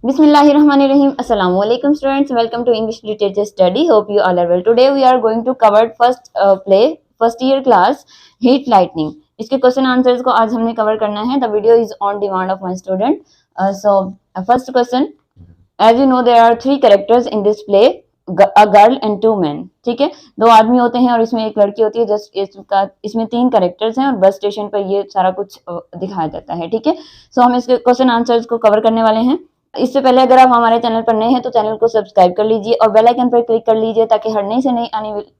Bismillahirrahmanirrahim. Assalamu alaikum students. Welcome to English Literature Study. Hope you all are well. Today we are going to cover first year class heat lightning. इसके question answers को आज हमने cover करना है. The video is on demand of my student. First question. As you know, there are three characters in this play. A girl and two men. ठीक है, दो आदमी होते हैं और इसमें एक लड़की होती है. जस्ट इसमें तीन कैरेक्टर्स हैं और बस स्टेशन पर ये सारा कुछ दिखाया जाता है. ठीक है, सो हम इसके क्वेश्चन आंसर्स को कवर करने वाले हैं. इससे पहले अगर आप हमारे चैनल पर नए हैं तो चैनल को सब्सक्राइब कर लीजिए और बेल आइकन पर क्लिक कर लीजिए ताकि हर नई से नई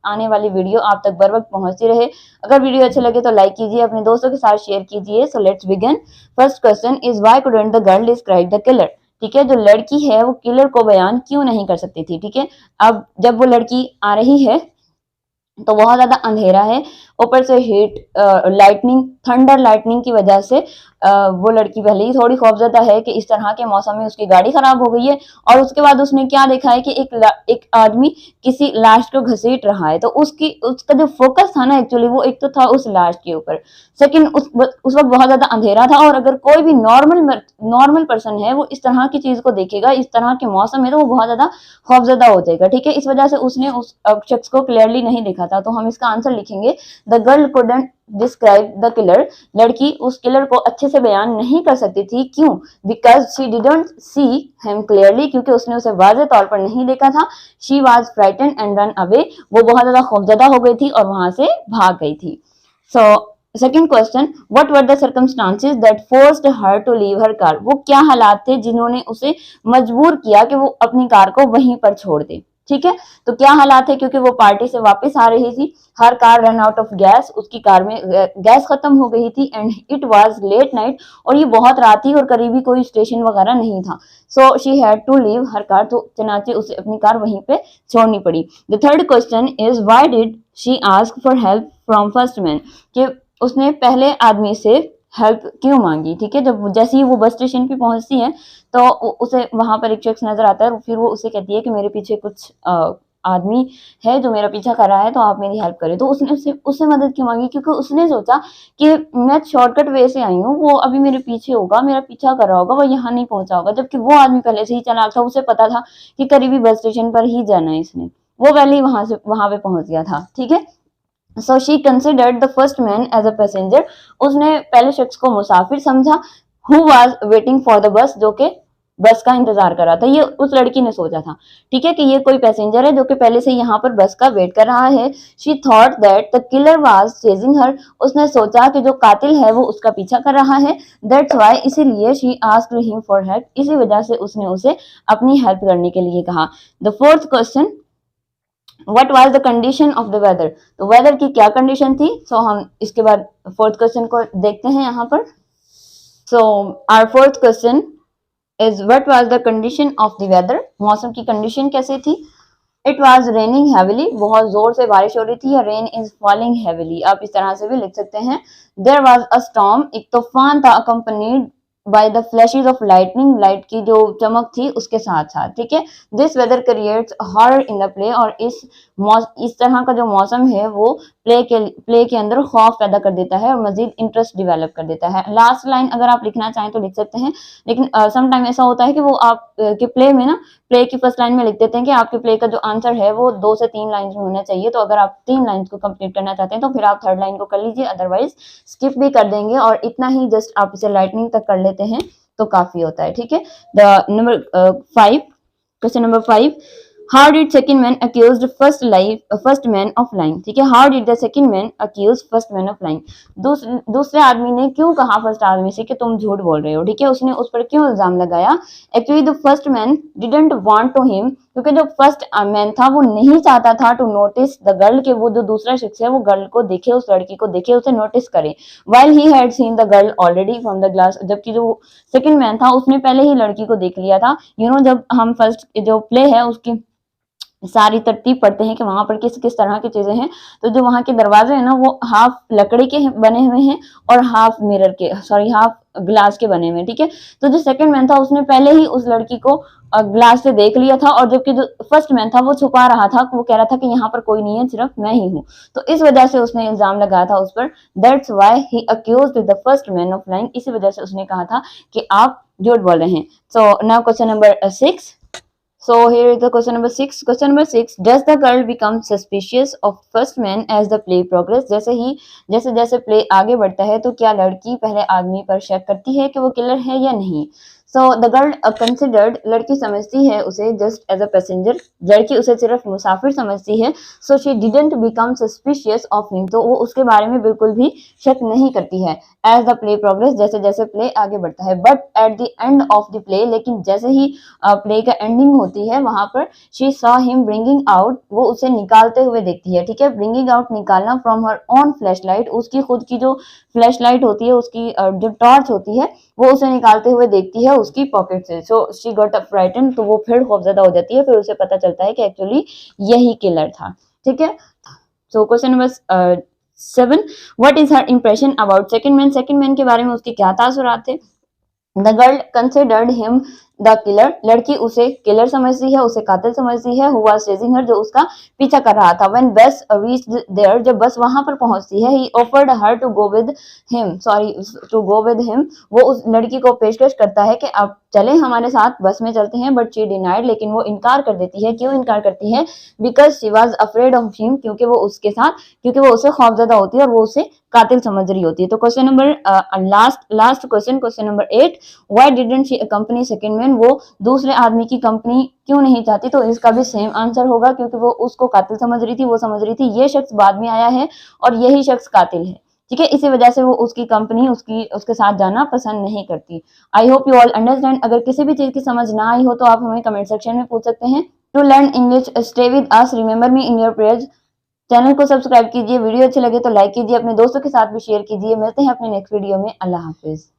आने वाली वीडियो आप तक बर वक्त पहुंचती रहे. अगर वीडियो अच्छे लगे तो लाइक कीजिए, अपने दोस्तों के साथ शेयर कीजिए. So let's begin. First question is why couldn't the girl describe the killer. ठीक है, जो लड़की है वो किलर को बयान क्यों नहीं कर सकती थी. ठीक है, अब जब वो लड़की आ रही है तो बहुत ज्यादा अंधेरा है, ऊपर से हीट लाइटनिंग थंडर लाइटनिंग की वजह से वो लड़की पहले ही थोड़ी खौफजदा है कि इस तरह के मौसम में उसकी गाड़ी खराब हो गई है. और उसके बाद उसने क्या देखा है कि एक आदमी किसी लाश को घसीट रहा है. तो उसका जो फोकस था ना एक्चुअली वो एक तो था उस लाश के ऊपर. सेकंड, उस वक्त बहुत ज्यादा अंधेरा था और अगर कोई भी नॉर्मल पर्सन है वो इस तरह की चीज को देखेगा इस तरह के मौसम में तो वो बहुत ज्यादा खौफजदा हो जाएगा. ठीक है, इस वजह से उसने उस शख्स को क्लियरली नहीं देखा था. तो हम इसका आंसर लिखेंगे the girl couldn't describe the killer. लड़की उस किलर को अच्छे से बयान नहीं कर सकती थी. क्यों? Because she didn't see him clearly, क्योंकि उसने उसे वाज़ेह तौर पर नहीं देखा था. She was frighten and run away. वो बहुत ज्यादा खौफजदा हो गई थी और वहां से भाग गई थी. So second question, what were the circumstances that forced her to leave her car. वो क्या हालात थे जिन्होंने उसे मजबूर किया कि वो अपनी कार को वहीं पर छोड़ दे. ठीक है, तो क्या हालात है, क्योंकि वो पार्टी से वापस आ रही थी. Her car run out of gas, उसकी कार में गैस खत्म हो गई थी. And it was late night, और ये बहुत रात थी और करीबी कोई स्टेशन वगैरह नहीं था. So she had to leave her car. तो चनाचे उसे अपनी कार वहीं पे छोड़नी पड़ी. The third question is why did she ask for help from first man. कि उसने पहले आदमी से हेल्प क्यों मांगी. ठीक है, जब जैसे ही वो बस स्टेशन पे पहुंचती है तो उसे वहां पर एक शख्स नजर आता है और फिर वो उसे कहती है कि मेरे पीछे कुछ आदमी है जो मेरा पीछा कर रहा है, तो आप मेरी हेल्प करें. तो उसने उससे मदद क्यों मांगी, क्योंकि उसने सोचा कि मैं शॉर्टकट वे से आई हूँ, वो अभी मेरे पीछे होगा, मेरा पीछा कर रहा होगा, वो यहाँ नहीं पहुंचा होगा. जबकि वो आदमी पहले से ही चालाक था, उसे पता था कि करीबी बस स्टेशन पर ही जाना है इसने. वो पहले ही वहां पे पहुंच गया था. ठीक है, so she considered the first man as a passenger. उसने पहले शख्स को मुसाफिर समझा. Who was waiting for the bus, जो कि बस का इंतजार कर रहा था. ये उस लड़की ने सोचा था. ठीक है, कि ये कोई पैसेंजर है जो कि पहले से यहाँ पर बस का वेट कर रहा है. She thought that the killer was chasing her. उसने सोचा कि जो कातिल है वो उसका पीछा कर रहा है. दैट्स व्हाई, इसीलिए she asked him for help. इसी वजह से उसने उसे अपनी हेल्प करने के लिए कहा. The fourth question, what was the condition of the weather. तो वेदर की क्या कंडीशन थी. सो हम इसके बाद फोर्थ क्वेश्चन को देखते हैं यहाँ पर. So our fourth question is what was the condition of the weather. मौसम की कंडीशन कैसी थी. It was raining heavily. बहुत जोर से बारिश हो रही थी. रेन इज फॉलिंग हैविली, आप इस तरह से भी लिख सकते हैं. There was a storm. एक तूफान था. Accompanied by the flashes of lightning. Light की जो चमक थी उसके साथ साथ. ठीक है, this weather creates horror in the play. और इस तरह का जो मौसम है वो प्ले के अंदर खौफ पैदा कर देता है और मजीद इंटरेस्ट डेवलप कर देता है. लास्ट लाइन अगर आप लिखना चाहें तो लिख सकते हैं, लेकिन सम टाइम ऐसा होता है कि वो आप के प्ले में ना प्ले की फर्स्ट लाइन में लिख देते हैं कि आपके प्ले का जो आंसर है वो 2 से 3 लाइन में होना चाहिए. तो अगर आप 3 लाइन को कंप्लीट करना चाहते हैं तो फिर आप थर्ड लाइन को कर लीजिए, अदरवाइज स्किप भी कर देंगे. और इतना ही जस्ट आप इसे लाइटनिंग तक कर लेते हैं तो काफी होता है. ठीक है, the number 5, question number 5, how did second man accused first man of lying. ठीक है, how did the second man accuse first man of lying. दूसरे आदमी ने क्यों कहा फर्स्ट आदमी से कि तुम झूठ बोल रहे हो. ठीक है, उसने उस पर क्यों इल्जाम लगाया. Actually the first man didn't want to him, क्योंकि जो फर्स्ट मैन था वो नहीं चाहता था टू नोटिस द गर्ल, के वो जो दूसरा शख्स है वो गर्ल को देखे, उस लड़की को देखे, उसे नोटिस करे. While he had seen the girl already from the glass. जबकि जो सेकंड मैन था उसने पहले ही लड़की को देख लिया था. जब हम फर्स्ट जो प्ले है उसकी सारी तरतीब पढ़ते हैं कि वहां पर किस किस तरह की चीजें हैं. तो जो वहां के दरवाजे हैं ना वो हाफ लकड़ी के बने हुए हैं और हाफ ग्लास के बने हुए. ठीक है, तो जो सेकंड मैन था उसने पहले ही उस लड़की को ग्लास से देख लिया था, और जबकि जो फर्स्ट मैन था वो छुपा रहा था, वो कह रहा था कि यहाँ पर कोई नहीं है, सिर्फ मैं ही हूँ. तो इस वजह से उसने इल्जाम लगाया था उस पर. That's why he accused the first man of lying. इसी वजह से उसने कहा था कि आप झूठ बोल रहे हैं। So now question number 6. So here is the question number 6. Question number 6. Does the girl become suspicious of first man as the play progress? जैसे जैसे प्ले आगे बढ़ता है तो क्या लड़की पहले आदमी पर शक करती है कि वो किलर है या नहीं? So the girl considered, लड़की समझती है उसे just as a passenger, लड़की उसे सिर्फ मुसाफिर समझती है. So she didn't become suspicious of him, तो वो उसके बारे में बिल्कुल भी शक नहीं करती है. As the play progress, जैसे जैसे प्ले आगे बढ़ता है. But at the end of the play, लेकिन जैसे ही प्ले का एंडिंग होती है वहां पर she saw him bringing out, वो उसे निकालते हुए देखती है. ठीक है, bringing out निकालना from her own flashlight, उसकी खुद की जो फ्लैशलाइट होती है, उसकी जो टॉर्च होती है वो उसे निकालते हुए देखती है उसकी पॉकेट से. सो शी गॉट फ्राइटन, तो वो फिर खौफजदा हो जाती है. फिर उसे पता चलता है कि एक्चुअली यही किलर था. ठीक है. So question number 7. What is her impression about second man? Second man के बारे में उसके क्या तासुरात थे? The girl considered him the killer, लड़की उसे किलर समझती है, उसे कातिल समझती है. हु वाज चेजिंग हर, जो उसका पीछा कर रहा था. व्हेन बस रीच्ड देयर, जब बस वहां पर पहुंचती है, he offered her to go with him, वो उस लड़की को पेशकश करता है कि आप चलें हमारे साथ, बस में चलते हैं. बट शी डिनाइड, लेकिन वो इनकार कर देती है. क्यों इनकार करती है? Because she was afraid of him, क्योंकि वो उससे खौफजदा होती है और वो उसे कातिल समझ रही होती है. तो question number last question, question number 8. Why didn't she accompany second man, वो दूसरे आदमी की कंपनी क्यों नहीं चाहती? तो इसका भी सेम आंसर होगा, क्योंकि वो उसको कातिल समझ रही थी. वो समझ रही थी ये शख्स बाद में आया है और यही शख्स कातिल है. ठीक है, इसी वजह से वो उसकी कंपनी उसके साथ जाना पसंद नहीं करती. I hope you all understand. अगर किसी भी चीज की समझ ना आई हो तो आप हमें कमेंट सेक्शन में पूछ सकते हैं. To learn English stay with us, remember me in your prayers. Channel को सब्सक्राइब कीजिए. वीडियो अच्छी लगे तो लाइक कीजिए. अपने दोस्तों के साथ भी शेयर कीजिए. मिलते हैं अपने नेक्स्ट वीडियो में. अल्लाह हाफिज.